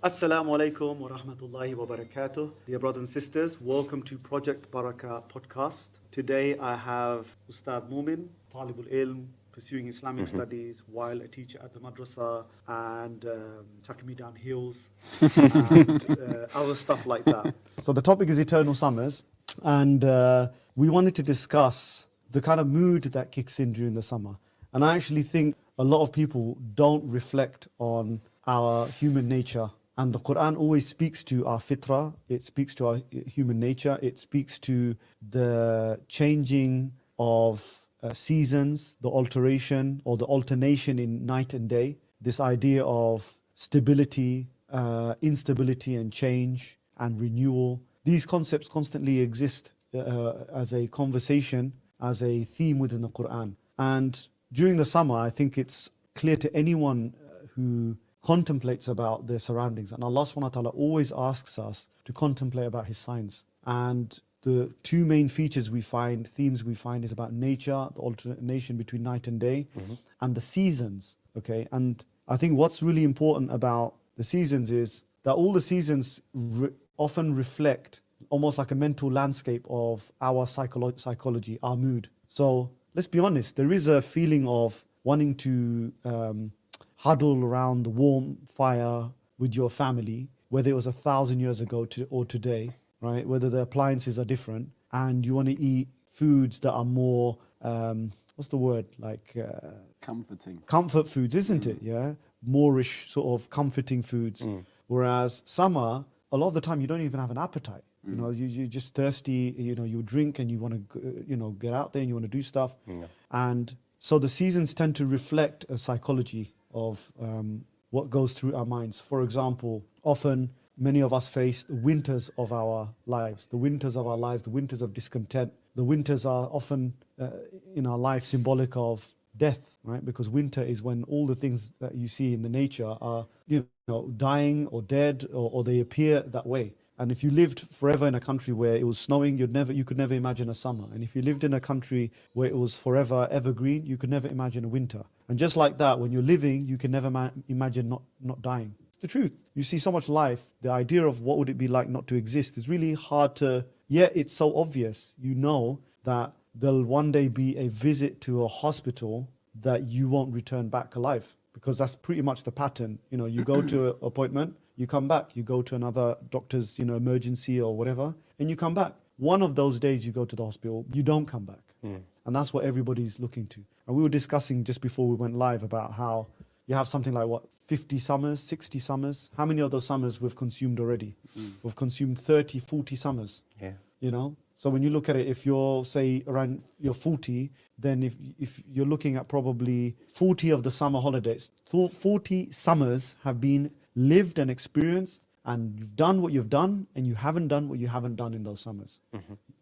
Assalamu alaikum wa rahmatullahi wa barakatuh. Dear brothers and sisters, welcome to Project Baraka podcast. Today I have Ustad Mumin, Talibul Ilm, pursuing Islamic studies while a teacher at the madrasa and chucking me down hills and other stuff like that. So the topic is eternal summers, and we wanted to discuss the kind of mood that kicks in during the summer. And I actually think a lot of people don't reflect on our human nature. And the Quran always speaks to our fitrah, it speaks to our human nature, it speaks to the changing of seasons, the alteration or the alternation in night and day, this idea of stability, instability and change and renewal. These concepts constantly exist as a conversation, as a theme within the Quran. And during the summer, I think it's clear to anyone who contemplates about their surroundings. And Allah subhanahu wa ta'ala always asks us to contemplate about His signs. And the two main features we find, themes we find, is about nature, the alternation between night and day, and the seasons. Okay, and I think what's really important about the seasons is that all the seasons often reflect almost like a mental landscape of our psychology, our mood. So let's be honest, there is a feeling of wanting to huddle around the warm fire with your family, whether it was 1,000 years ago or today, right? Whether the appliances are different, and you want to eat foods that are more, what's the word? Like comforting. Comfort foods, isn't it? Yeah, moreish sort of comforting foods. Whereas summer, a lot of the time you don't even have an appetite. You know, you're just thirsty. You know, you drink and you want to, get out there and you want to do stuff. And so the seasons tend to reflect a psychology of what goes through our minds. For example, often many of us face the winters of our lives, the winters of discontent. The winters are often in our life symbolic of death, right? Because winter is when all the things that you see in the nature are, dying or dead, or they appear that way. And if you lived forever in a country where it was snowing, you could never imagine a summer. And if you lived in a country where it was forever evergreen, you could never imagine a winter. And just like that, when you're living, you can never imagine not dying. It's the truth. You see so much life, the idea of what would it be like not to exist is really hard to, yet it's so obvious. You know that there'll one day be a visit to a hospital that you won't return back alive, because that's pretty much the pattern. You go to an appointment, you come back, you go to another doctor's, emergency or whatever, and you come back. One of those days you go to the hospital, you don't come back. And that's what everybody's looking to. And we were discussing just before we went live about how you have something like 50 summers, 60 summers. How many of those summers we've consumed already? We've consumed 30, 40 summers. Yeah. So when you look at it, if you're, say, around you're 40, then if you're looking at probably 40 of the summer holidays, 40 summers have been lived and experienced, and you've done what you've done, and you haven't done what you haven't done in those summers,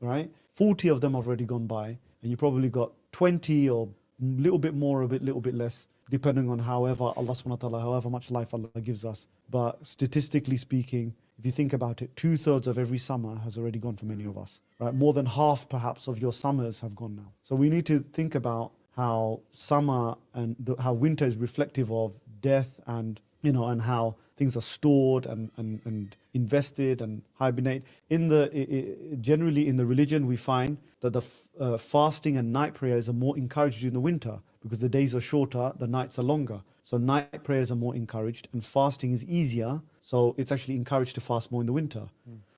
right? 40 of them have already gone by, and you probably got 20 or a little bit more, a little bit less, depending on however Allah subhanahu wa ta'ala, however much life Allah gives us. But statistically speaking, if you think about it, 2/3 of every summer has already gone for many of us, right? More than half perhaps of your summers have gone now. So we need to think about how summer and how winter is reflective of death, and and how things are stored and invested and hibernate. Generally in the religion, we find that the fasting and night prayers are more encouraged during the winter, because the days are shorter, the nights are longer. So night prayers are more encouraged, and fasting is easier. So it's actually encouraged to fast more in the winter.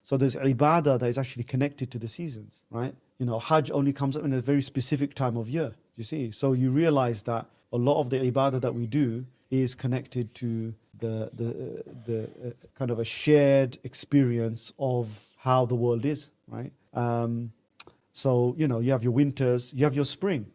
So there's ibadah that is actually connected to the seasons, right? Hajj only comes up in a very specific time of year, you see. So you realize that a lot of the ibadah that we do is connected to the kind of a shared experience of how the world is, right? So, you have your winters, you have your spring.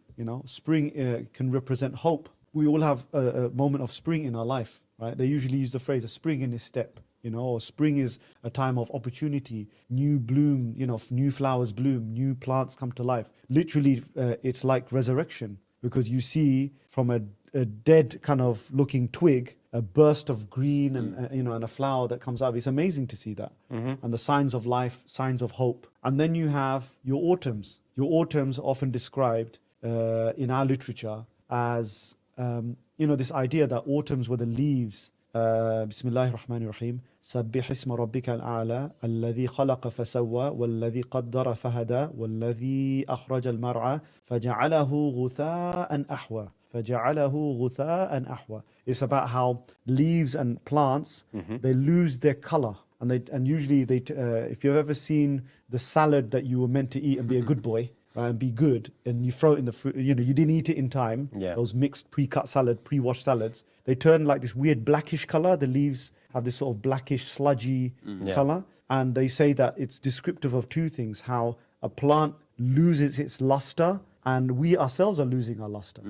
Spring can represent hope. We all have a moment of spring in our life, right? They usually use the phrase, a spring in his step, or spring is a time of opportunity, new bloom, new flowers bloom, new plants come to life. Literally, it's like resurrection, because you see from a dead kind of looking twig, a burst of green and a flower that comes out. It's amazing to see that. And the signs of life, signs of hope. And then you have your autumns. Your autumns are often described in our literature as, this idea that autumns were the leaves بسم الله الرحمن الرحيم سبح اسم ربك الأعلى الذي خلق فسوى والذي قدر فهدى والذي أخرج المرعى فجعله غثاء أحوى فجعله غثاء أحوى. It's about how leaves and plants, they lose their color. And usually if you've ever seen the salad that you were meant to eat and be a good boy, and be good, and you throw it in the fruit, you didn't eat it in time, those mixed pre-cut salad, pre-washed salads, they turn like this weird blackish color. The leaves have this sort of blackish, sludgy color. And they say that it's descriptive of two things, how a plant loses its luster and we ourselves are losing our luster,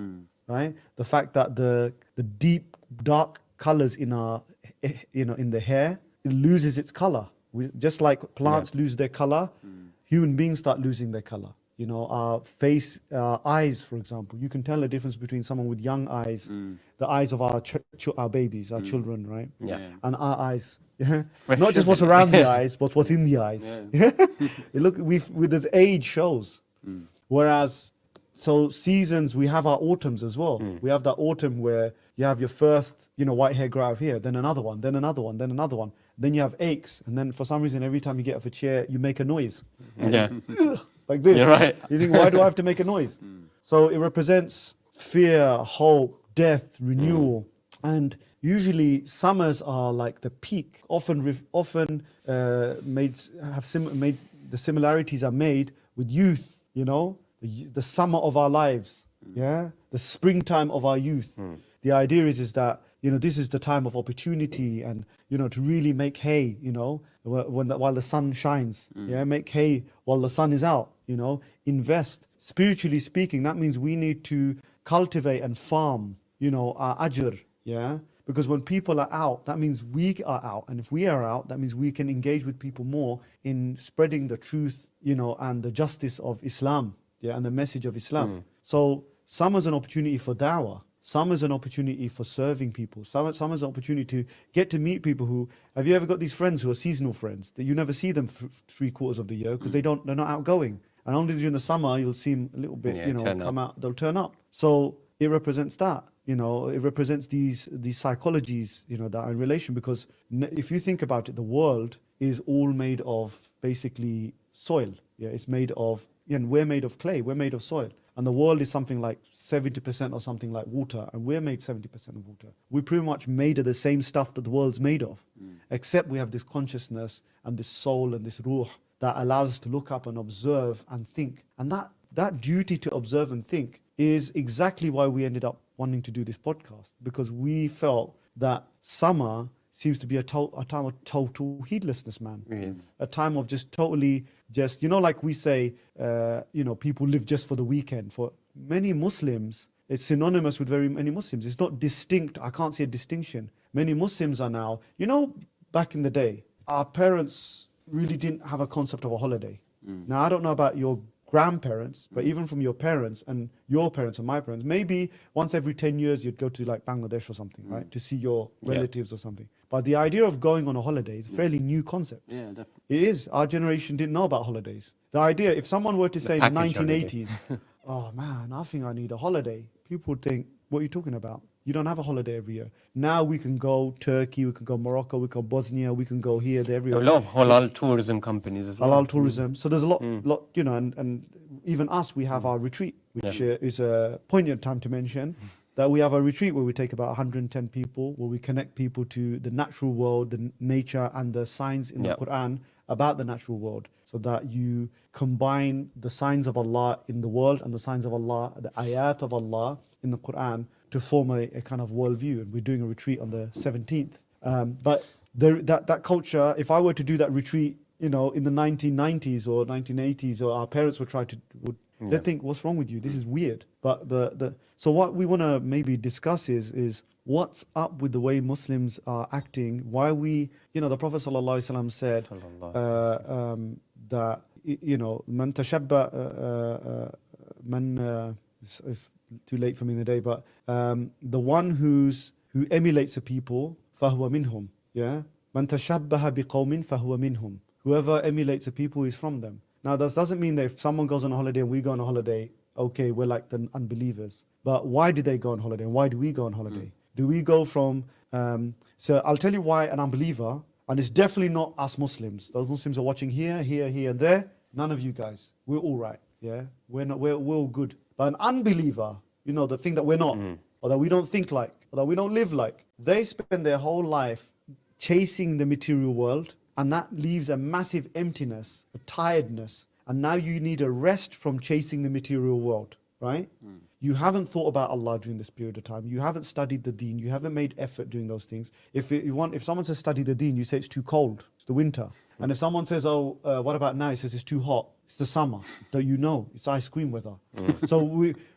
right? The fact that the deep, dark colors in our, in the hair, it loses its color. Just like plants lose their color, human beings start losing their color. Our face, eyes, for example, you can tell the difference between someone with young eyes, the eyes of our babies, our children, right? And our eyes. Not just what's around the eyes, but what's in the eyes. Look, there's age shows. Whereas, so seasons, we have our autumns as well. We have that autumn where you have your first, white hair grow out of here, then another one, then another one, then another one. Then you have aches. And then for some reason, every time you get off a chair, you make a noise. Like this. You're right. You think, why do I have to make a noise? So it represents fear, hope, death, renewal. And usually summers are like the peak. Often made the similarities are made with youth, the summer of our lives, the springtime of our youth. The idea is that, this is the time of opportunity and, to really make hay, while the sun shines. Make hay while the sun is out, invest. Spiritually speaking, that means we need to cultivate and farm, our ajr, Because when people are out, that means we are out. And if we are out, that means we can engage with people more in spreading the truth, and the justice of Islam, and the message of Islam. So summer's an opportunity for dawah. Summer's an opportunity for serving people. Summer's an opportunity to get to meet people who, have you ever got these friends who are seasonal friends that you never see them for 3/4 of the year because they're not outgoing. And only during the summer, you'll see them a little bit, come out, they'll turn up. So it represents that, it represents these psychologies, that are in relation, because if you think about it, the world is all made of basically soil. It's made of, and we're made of clay, we're made of soil. And the world is something like 70% or something like water, and we're made 70% of water. We're pretty much made of the same stuff that the world's made of, except we have this consciousness and this soul and this ruh that allows us to look up and observe and think. And that duty to observe and think is exactly why we ended up wanting to do this podcast, because we felt that summer seems to be a time of total heedlessness, man. A time of just totally, like we say, people live just for the weekend. For many Muslims, it's synonymous with very many Muslims. It's not distinct. I can't see a distinction. Many Muslims are now, back in the day, our parents really didn't have a concept of a holiday. Now, I don't know about your grandparents, but even from your parents and your parents and my parents, maybe once every 10 years you'd go to like Bangladesh or something, right? To see your relatives or something. But the idea of going on a holiday is a fairly new concept. Yeah, definitely. It is. Our generation didn't know about holidays. The idea, if someone were to say in the 1980s, oh man, I think I need a holiday, people would think, what are you talking about? You don't have a holiday every year. Now we can go Turkey, we can go Morocco, we can go Bosnia, we can go here, there, everywhere. A lot of halal tourism companies as well. Halal tourism. So there's a lot, and even us, we have our retreat, which is a poignant time to mention, that we have a retreat where we take about 110 people, where we connect people to the natural world, the nature and the signs in the Quran about the natural world, so that you combine the signs of Allah in the world and the signs of Allah, the ayat of Allah in the Quran, to form a kind of worldview. And we're doing a retreat on the 17th. But that culture, if I were to do that retreat, in the 1990s or 1980s, or our parents would they'd think, what's wrong with you? This is weird. But so what we want to maybe discuss is what's up with the way Muslims are acting. Why we, the Prophet ﷺ said that, man tashabba, it's too late for me in the day, but the one who emulates the people, فَهُوَ مِنْهُمْ. Man tashabbaha biqawmin fahuwa minhum. Whoever emulates the people is from them. Now, that doesn't mean that if someone goes on a holiday and we go on a holiday, okay, we're like the unbelievers. But why did they go on holiday and why do we go on holiday? Do we go from So I'll tell you why an unbeliever, and it's definitely not us Muslims. Those Muslims are watching here, and there. None of you guys. We're all right. Yeah, we're all good. But an unbeliever, the thing that we're not, or that we don't think like, or that we don't live like, they spend their whole life chasing the material world, and that leaves a massive emptiness, a tiredness, and now you need a rest from chasing the material world, right? You haven't thought about Allah during this period of time. You haven't studied the deen. You haven't made effort doing those things. If someone says study the deen, you say it's too cold. It's the winter. And if someone says, what about now? He says it's too hot. It's the summer. Don't you know? It's ice cream weather. So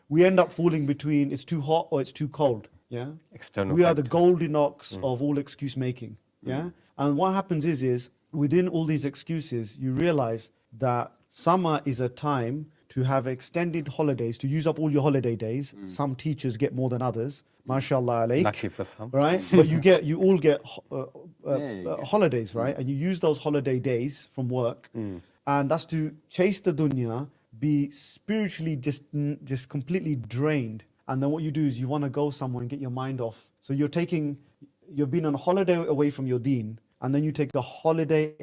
we end up falling between it's too hot or it's too cold. Yeah. External We are the factors. Goldilocks of all excuse making. Yeah. And what happens is within all these excuses, you realize that summer is a time to have extended holidays, to use up all your holiday days. Some teachers get more than others. MashaAllah alayk. Lucky for some. Right? But you all get Yeah. holidays, right? And you use those holiday days from work. And that's to chase the dunya, be spiritually just completely drained. And then what you do is you want to go somewhere and get your mind off. So you've been on a holiday away from your deen, and then you take a holiday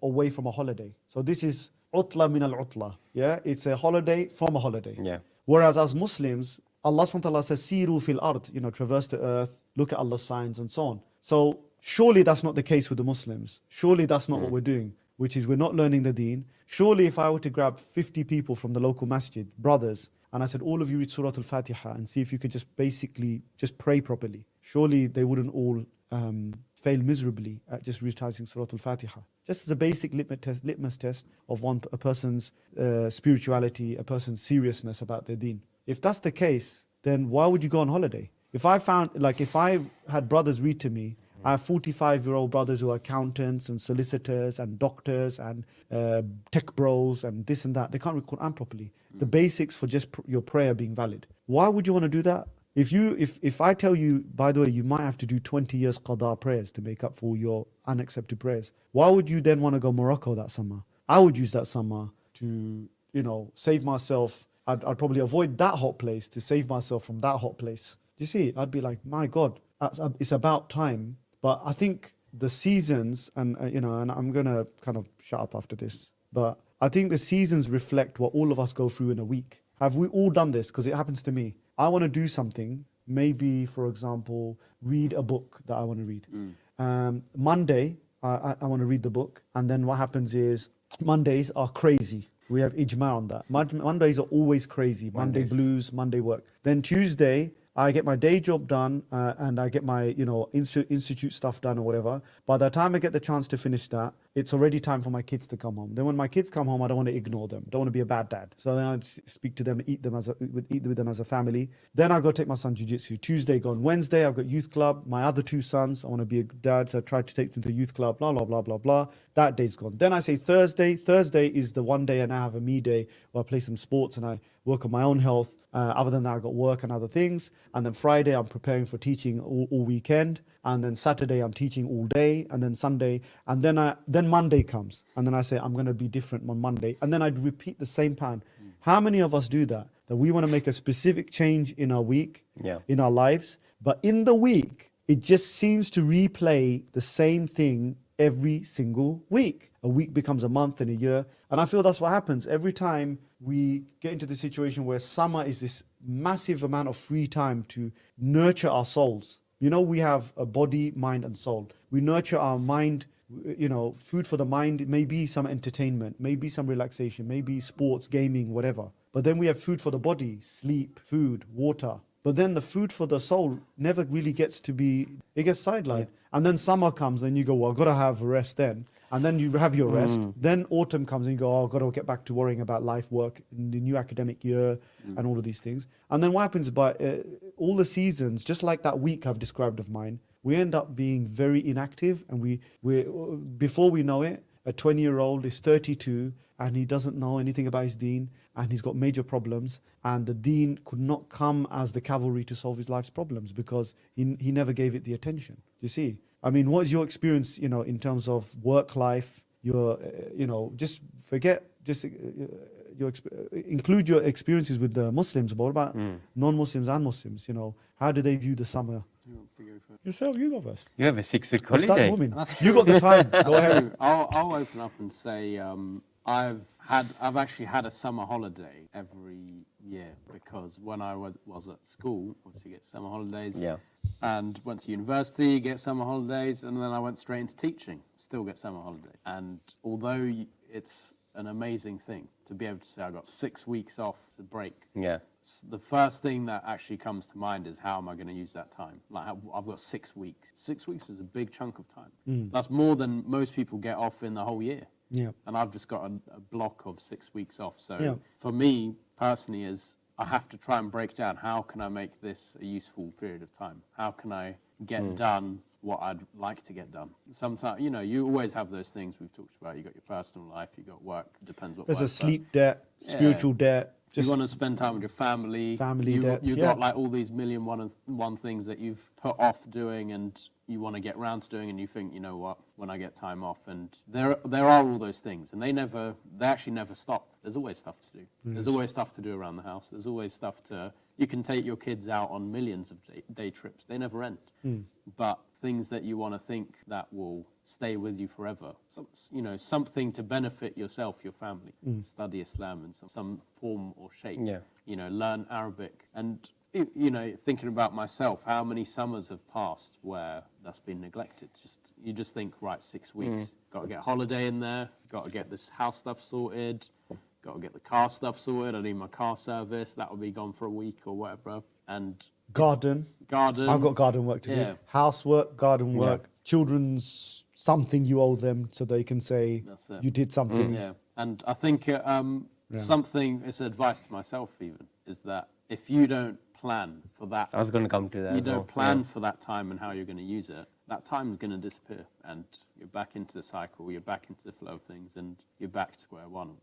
away from a holiday. So this is utla min al-utla. Yeah, it's a holiday from a holiday. Yeah. Whereas as Muslims, Allah subhanahu wa ta'ala says, Siru fil ard, traverse the earth, look at Allah's signs and so on. So surely that's not the case with the Muslims. Surely that's not what we're doing, which is we're not learning the deen. Surely if I were to grab 50 people from the local masjid, brothers, and I said, all of you read Surah Al-Fatiha and see if you could just pray properly. Surely they wouldn't all fail miserably at just reciting Surah Al-Fatiha. Just as a basic litmus test of a person's spirituality, a person's seriousness about their deen. If that's the case, then why would you go on holiday? If I had brothers read to me, I have 45-year-old brothers who are accountants and solicitors and doctors and tech bros and this and that. They can't read Quran properly. The basics for just your prayer being valid. Why would you want to do that? If I tell you, by the way, you might have to do 20 years qada prayers to make up for your unaccepted prayers. Why would you then want to go Morocco that summer? I would use that summer to, save myself. I'd probably avoid that hot place to save myself from that hot place. You see, I'd be like, my God, it's about time. But I think the seasons, and I'm going to kind of shut up after this, but I think the seasons reflect what all of us go through in a week. Have we all done this? Because it happens to me. I want to do something, maybe, for example, read a book that I want to read. Monday, I want to read the book. And then what happens is Mondays are crazy. We have ijma on that. Mondays are always crazy. Monday blues, Monday work. Then Tuesday, I get my day job done and I get my institute stuff done or whatever. By the time I get the chance to finish that, it's already time for my kids to come home. Then when my kids come home, I don't want to ignore them. Don't want to be a bad dad. So then I speak to them, eat with them as a family. Then I go take my son jiu-jitsu. Tuesday gone. Wednesday I've got youth club. My other two sons, I want to be a dad, so I tried to take them to youth club. Blah blah blah blah blah. That day's gone. Then I say Thursday. Thursday is the one day, and I have a me day where I play some sports and I work on my own health. Other than that, I got work and other things. And then Friday I'm preparing for teaching all weekend. And then Saturday I'm teaching all day. And then Sunday, and then Monday comes, and then I say I'm going to be different on Monday, and then I'd repeat the same pattern. How many of us do that? That we want to make a specific change in our week, in our lives, but in the week it just seems to replay the same thing every single week. A week becomes a month and a year, and I feel that's what happens every time we get into the situation where summer is this massive amount of free time to nurture our souls. We have a body, mind, and soul. We nurture our mind. Food for the mind, maybe some entertainment, maybe some relaxation, maybe sports, gaming, whatever. But then we have food for the body, sleep, food, water. But then the food for the soul never really gets it gets sidelined. And then summer comes and you go, well, I've got to have a rest then. And then you have your rest. Then autumn comes and you go, I've got to get back to worrying about life, work, in the new academic year and all of these things. And then what happens by all the seasons, just like that week I've described of mine, we end up being very inactive, and we before we know it, a 20-year-old is 32 and he doesn't know anything about his deen, and he's got major problems, and the deen could not come as the cavalry to solve his life's problems because he never gave it the attention. You see? I mean, what is your experience, in terms of work life, just forget, include your experiences with the Muslims, but what about non-Muslims and Muslims, How do they view the summer? Who wants to go first? Yourself, you go first. You have a 6-week Start holiday. moving. That's You got the time. Go ahead. True. I'll open up and say I've actually had a summer holiday every year, because when I was at school, obviously you get summer holidays. Yeah. And went to university, get summer holidays, and then I went straight into teaching, still get summer holiday. And although it's an amazing thing to be able to say I got 6 weeks off to break, Yeah. the first thing that actually comes to mind is how am I going to use that time? Like I've got 6 weeks. 6 weeks is a big chunk of time. That's more than most people get off in the whole year. Yeah. And I've just got a block of 6 weeks off. So Yeah. for me personally, is I have to try and break down how can I make this a useful period of time? How can I get done what I'd like to get done? Sometimes, you always have those things we've talked about. You got your personal life, you got work. Depends what. There's a works, but sleep debt, spiritual debt. you want to spend time with your family. Family debts, You've yeah. got like all these one things that you've put off doing, and you want to get round to doing, and you think, you know what, when I get time off, and there are all those things, and they actually never stop. There's always stuff to do. There's always stuff to do around the house. There's always stuff you can take your kids out on millions of day trips. They never end. But things that you want to think that will stay with you forever. Something to benefit yourself, your family. Study Islam in some form or shape. Yeah. Learn Arabic. And, thinking about myself, how many summers have passed where that's been neglected? You just think, right, 6 weeks. Got to get a holiday in there. Got to get this house stuff sorted. Got to get the car stuff sorted. I need my car service. That will be gone for a week or whatever. And Garden. I've got garden work to Yeah. do. Housework, garden work, children's something you owe them so they can say That's it. you did something. Yeah, and I think something, it's advice to myself even, is that if you don't plan for that, I was going to come to that. you as well. don't plan for that time and how you're going to use it, that time is going to disappear, and you're back into the cycle, you're back into the flow of things, and you're back to square one.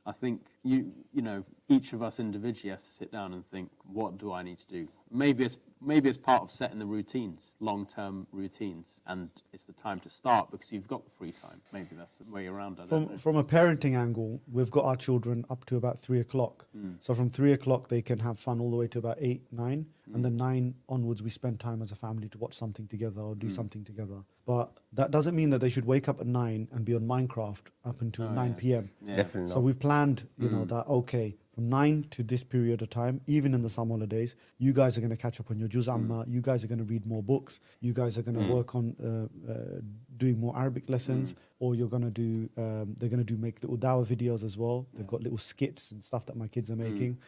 I think each of us individually has to sit down and think, what do I need to do? Maybe it's part of setting the routines, long-term routines, and it's the time to start because you've got the free time. Maybe that's the way around. I don't know. From a parenting angle, we've got our children up to about 3 o'clock. So from 3 o'clock, they can have fun all the way to about 8, 9. And then 9 onwards, we spend time as a family to watch something together or do something together. But that doesn't mean that they should wake up at 9 and be on Minecraft up until 9 p.m. Yeah. Definitely So not. we've planned, that, okay, from 9 to this period of time, even in the summer holidays, you guys are going to catch up on your Juz Amma, you guys are going to read more books, you guys are going to work on doing more Arabic lessons, or you're going to do, they're going to make little dawah videos as well. They've got little skits and stuff that my kids are making.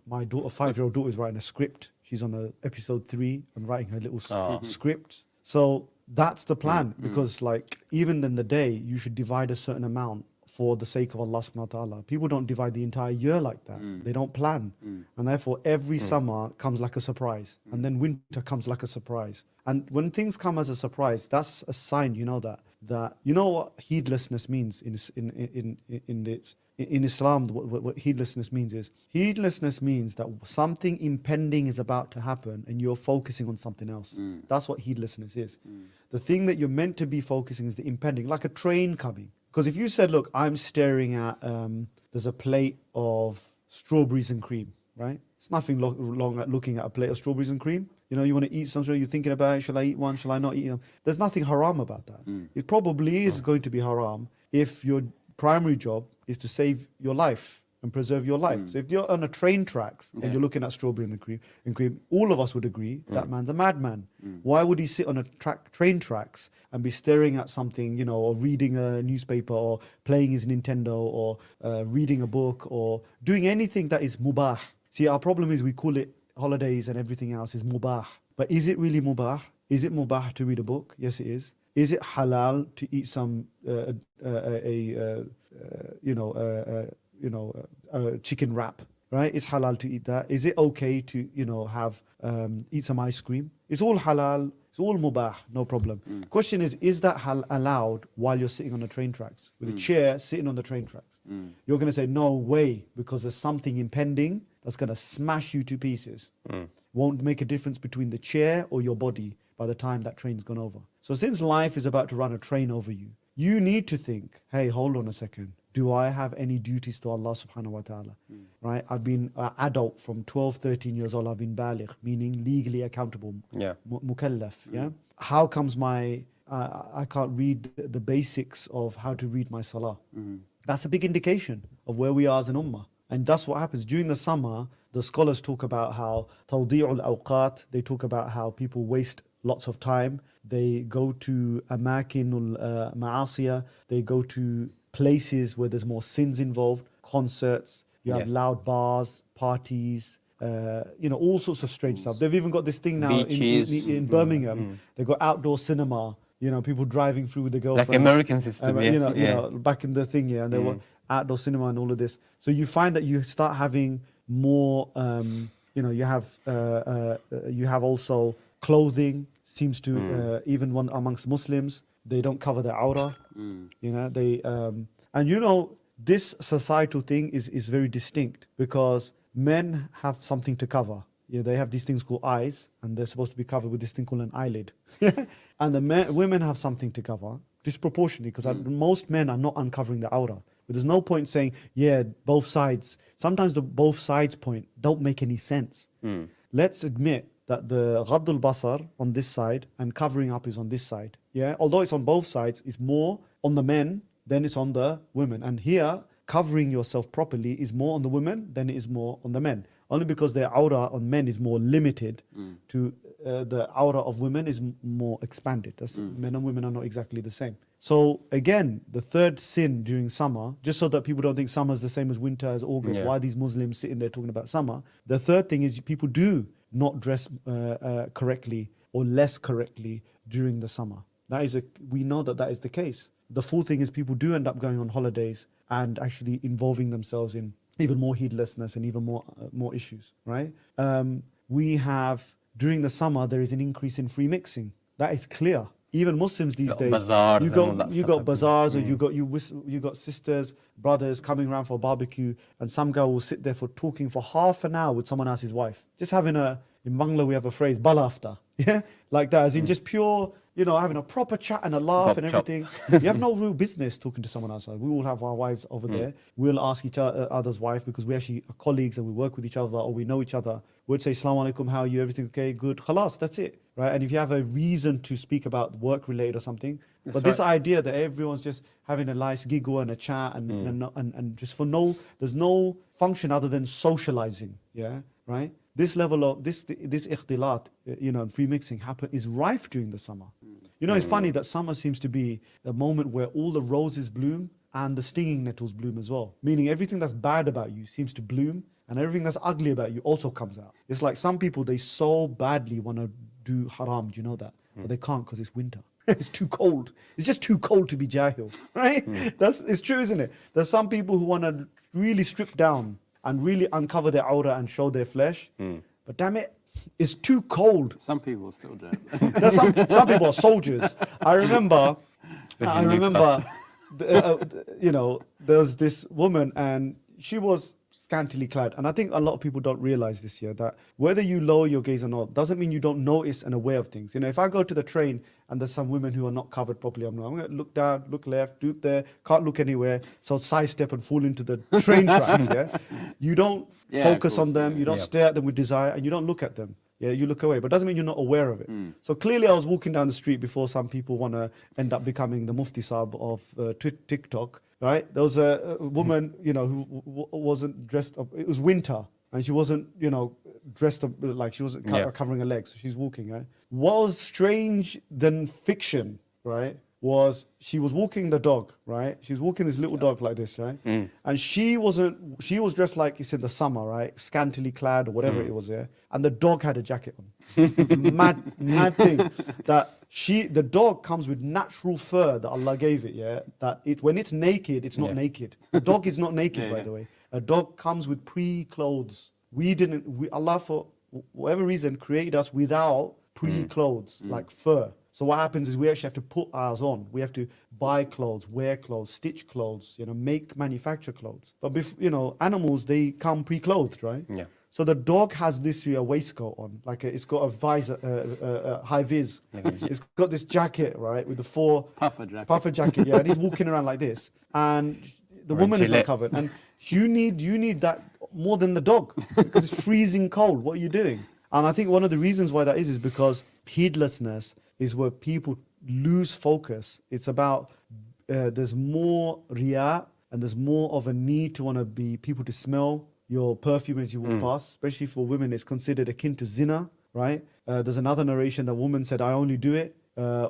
My daughter, 5-year-old daughter, is writing a script. She's on episode 3 and writing her little script. So that's the plan, because like even in the day, you should divide a certain amount for the sake of Allah subhanahu wa ta'ala. People don't divide the entire year like that. They don't plan. And therefore every summer comes like a surprise. And then winter comes like a surprise. And when things come as a surprise, that's a sign, that you know what heedlessness means in Islam. What heedlessness means is, heedlessness means that something impending is about to happen and you're focusing on something else. That's what heedlessness is. The thing that you're meant to be focusing is the impending, like a train coming. Because if you said, look, I'm staring at, there's a plate of strawberries and cream, right? It's nothing wrong at looking at a plate of strawberries and cream. You want to eat some, so you're thinking about, shall I eat one, shall I not eat them? There's nothing haram about that. It probably is going to be haram if your primary job is to save your life and preserve your life. So if you're on a train tracks and you're looking at strawberry and cream, all of us would agree that man's a madman. Why would he sit on a train tracks and be staring at something, or reading a newspaper or playing his Nintendo or reading a book or doing anything that is mubah? See, our problem is we call it holidays and everything else is mubah. But is it really mubah? Is it mubah to read a book? Yes, it is. Is it halal to eat some chicken wrap, right? It's halal to eat that. Is it okay to, have, eat some ice cream? It's all halal. It's all mubah, no problem. Question is that allowed while you're sitting on the train tracks? With a chair sitting on the train tracks? You're going to say, no way, because there's something impending that's going to smash you to pieces. Won't make a difference between the chair or your body by the time that train's gone over. So since life is about to run a train over you, you need to think, hey, hold on a second. do I have any duties to Allah subhanahu wa ta'ala? Right? I've been an adult from 12, 13 years old. I've been baligh, meaning legally accountable. Yeah. Mukallaf. Yeah. How comes I can't read the basics of how to read my salah? That's a big indication of where we are as an ummah. And that's what happens. During the summer, the scholars talk about how tawdi'ul awqat, they talk about how people waste lots of time. They go to amakinul ma'asiyah, they go to places where there's more sins involved, concerts, you have Yes. loud bars, parties, all sorts of strange stuff. They've even got this thing now Beaches. in Birmingham. They've got outdoor cinema. People driving through with their girlfriends. Like American system, yeah. Back in the thing, and there were outdoor cinema and all of this. So you find that you start having more. You have also clothing. Seems to even one amongst Muslims, they don't cover their aura. This societal thing is very distinct because men have something to cover. They have these things called eyes, and they're supposed to be covered with this thing called an eyelid. And the women have something to cover disproportionately because most men are not uncovering the aura. But there's no point saying, both sides. Sometimes the both sides point don't make any sense. Let's admit that the ghaddul basar on this side and covering up is on this side. Although it's on both sides, it's more on the men than it's on the women. And here, covering yourself properly is more on the women than it is more on the men. Only because their aura on men is more limited to the aura of women is more expanded. Men and women are not exactly the same. So again, the third sin during summer, just so that people don't think summer is the same as winter, as August, why are these Muslims sitting there talking about summer? The third thing is people do not dress correctly or less correctly during the summer. We know that is the case. The fourth thing is people do end up going on holidays and actually involving themselves in even more heedlessness and even more issues, right? We have, during the summer, there is an increase in free mixing. That is clear. Even Muslims these days, you got bazaars, or you got sisters, brothers coming around for a barbecue, and some guy will sit there for talking for half an hour with someone else's wife. Just having in Bangla we have a phrase, balafta, like that, as in just pure, having a proper chat and a laugh and everything. You have no real business talking to someone outside. We all have our wives over there. We'll ask each other's wife because we actually are colleagues and we work with each other or we know each other. We'd say, Assalamu alaikum, how are you? Everything okay? Good. Khalas, that's it. Right? And if you have a reason to speak about work related or something, but this idea that everyone's just having a nice giggle and a chat and just there's no function other than socializing. Right? This level of this ikhtilat, and free mixing is rife during the summer. It's funny that summer seems to be a moment where all the roses bloom and the stinging nettles bloom as well. Meaning everything that's bad about you seems to bloom and everything that's ugly about you also comes out. It's like some people, they so badly want to do haram, do you know that? But they can't because it's winter. It's too cold. It's just too cold to be jahil, right? It's true, isn't it? There's some people who want to really strip down and really uncover their aura and show their flesh. But damn it, it's too cold. Some people still do. There's some people are soldiers. I remember, there was this woman and she was scantily clad. And I think a lot of people don't realize this here, that whether you lower your gaze or not doesn't mean you don't notice and aware of things. If I go to the train and there's some women who are not covered properly, I'm going to look down, look left, look there, can't look anywhere, so sidestep and fall into the train tracks. You don't focus on them, you don't stare at them with desire, and you don't look at them. You look away, but doesn't mean you're not aware of it. So clearly I was walking down the street before some people want to end up becoming the Mufti Saab of TikTok, right? There was a woman, who wasn't dressed up. It was winter, and she wasn't, dressed up, like she wasn't covering her legs. So she's walking, right? What was strange than fiction, right, was she was walking the dog, right? She was walking this little dog like this, right? And she was dressed like it's in the summer, right? Scantily clad or whatever it was, and the dog had a jacket on. It's a mad thing that the dog comes with natural fur that Allah gave it, that when it's naked, it's not naked. The dog is not naked, by the way. A dog comes with pre-clothes. Allah, for whatever reason, created us without pre-clothes, like fur. So what happens is we actually have to put ours on. We have to buy clothes, wear clothes, stitch clothes, manufacture clothes. But animals, they come pre-clothed, right? Yeah. So the dog has this waistcoat on, it's got a visor, high vis. It's got this jacket, right, with the puffer jacket, and he's walking around like this. And The woman is not covered. And you need that more than the dog because it's freezing cold. What are you doing? And I think one of the reasons why that is because heedlessness is where people lose focus. It's about, there's more riyah and there's more of a need to want to be, people to smell your perfume as you walk past. Especially for women, it's considered akin to zina, right? There's another narration that woman said, I only do it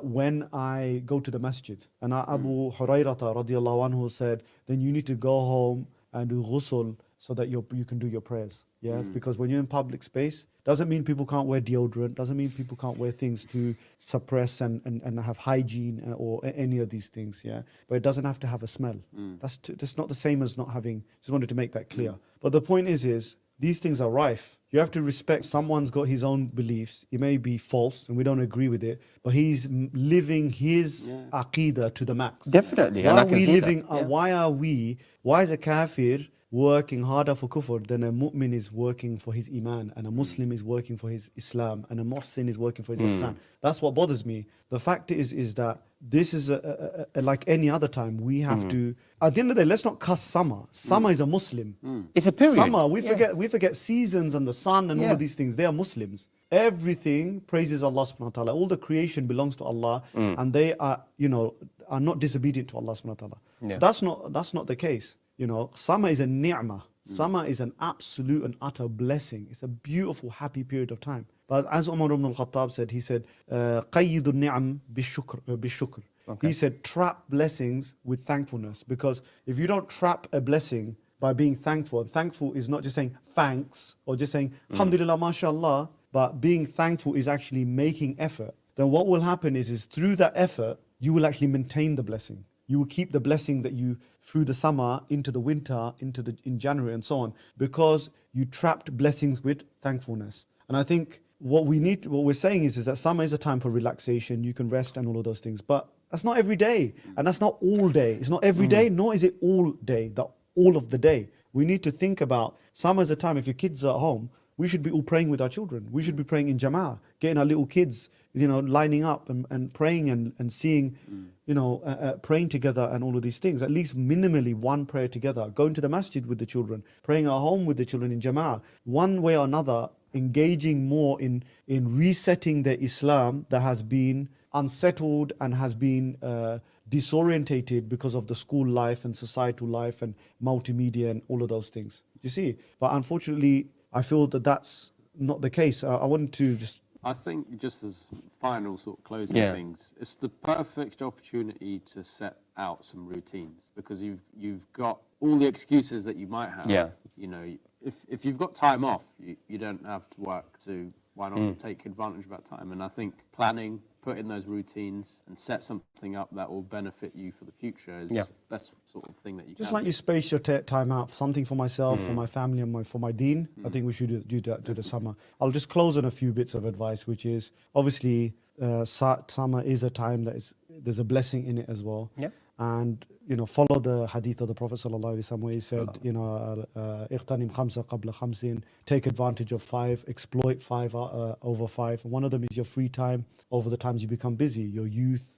when I go to the masjid. And Abu Hurairata radiallahu anhu said, then you need to go home and do ghusl so that you can do your prayers. Yeah, because when you're in public space, doesn't mean people can't wear deodorant, doesn't mean people can't wear things to suppress and have hygiene or any of these things, yeah. But it doesn't have to have a smell. That's not the same as not having, just wanted to make that clear. But the point is these things are rife. You have to respect someone's got his own beliefs. It may be false and we don't agree with it, but he's living his aqidah to the max. Definitely. Why is a kafir working harder for kufr than a mu'min is working for his iman, and a Muslim is working for his Islam, and a muhsin is working for his ihsan? That's what bothers me. The fact is that this is like any other time. We have to, at the end of the day, let's not cuss summer. Summer is a Muslim. It's a period. Summer, we forget seasons and the sun and all of these things. They are Muslims. Everything praises Allah subhanahu wa ta'ala. All the creation belongs to Allah, and they are, are not disobedient to Allah subhanahu wa ta'ala. So that's not the case. Summer is a ni'mah. Summer is an absolute and utter blessing. It's a beautiful, happy period of time. But as Umar ibn al-Khattab said, he said, قَيِّدُ النِّعَمْ بِالشُّكْرِ. He said, trap blessings with thankfulness. Because if you don't trap a blessing by being thankful, and thankful is not just saying thanks or just saying, alhamdulillah, mashallah, but being thankful is actually making effort, then what will happen is through that effort, you will actually maintain the blessing. You will keep the blessing that you, through the summer, into the winter, in January and so on, because you trapped blessings with thankfulness. And I think what we're saying is that summer is a time for relaxation, you can rest and all of those things, but that's not every day, and that's not all day. It's not every day, nor is it all day, all of the day. We need to think about summer as a time, if your kids are at home, we should be all praying with our children. We should be praying in Jama'ah, getting our little kids, lining up and praying and seeing, praying together and all of these things. At least minimally one prayer together. Going to the masjid with the children, praying at home with the children in Jama'ah. One way or another, engaging more in resetting the Islam that has been unsettled and has been disorientated because of the school life and societal life and multimedia and all of those things. You see? But unfortunately, I feel that that's not the case. I wanted to just... I think just as final sort of closing things, it's the perfect opportunity to set out some routines, because you've got all the excuses that you might have. Yeah. If you've got time off, you don't have to work, so why not take advantage of that time? And I think planning, put in those routines and set something up that will benefit you for the future is the best sort of thing that you just can like do. you space your time out for something for myself, for my family, and for my deen. I think we should do that to the summer. I'll just close on a few bits of advice, which is obviously summer is a time that there's a blessing in it as well. Yeah. And follow the hadith of the Prophet ﷺ where he said, اغتنم خمسة قبل خمسين, take advantage of 5, exploit 5 over 5. And one of them is your free time over the times you become busy, your youth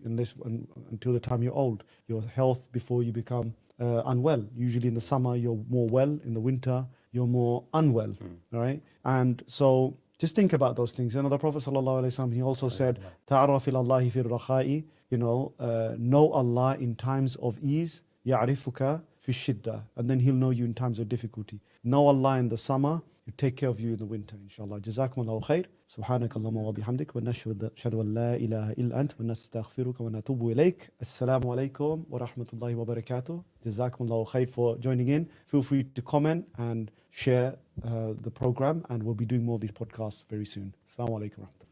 until the time you're old, your health before you become unwell. Usually in the summer you're more well, in the winter you're more unwell. All right, and so just think about those things. The Prophet ﷺ, he also said, تعرف إلى الله في الرخاء, know Allah in times of ease, يعرفك في الشدة, and then He'll know you in times of difficulty. Know Allah in the summer, He'll take care of you in the winter, inshallah. جزاكم الله خير. سبحانك اللهم وبحمدك ونشهد أن لا إله إلا أنت ونستغفرك ونتوب إليك. السلام عليكم ورحمة الله وبركاته. جزاكم الله خير for joining in. Feel free to comment and share the program, and we'll be doing more of these podcasts very soon. Assalamu alaikum.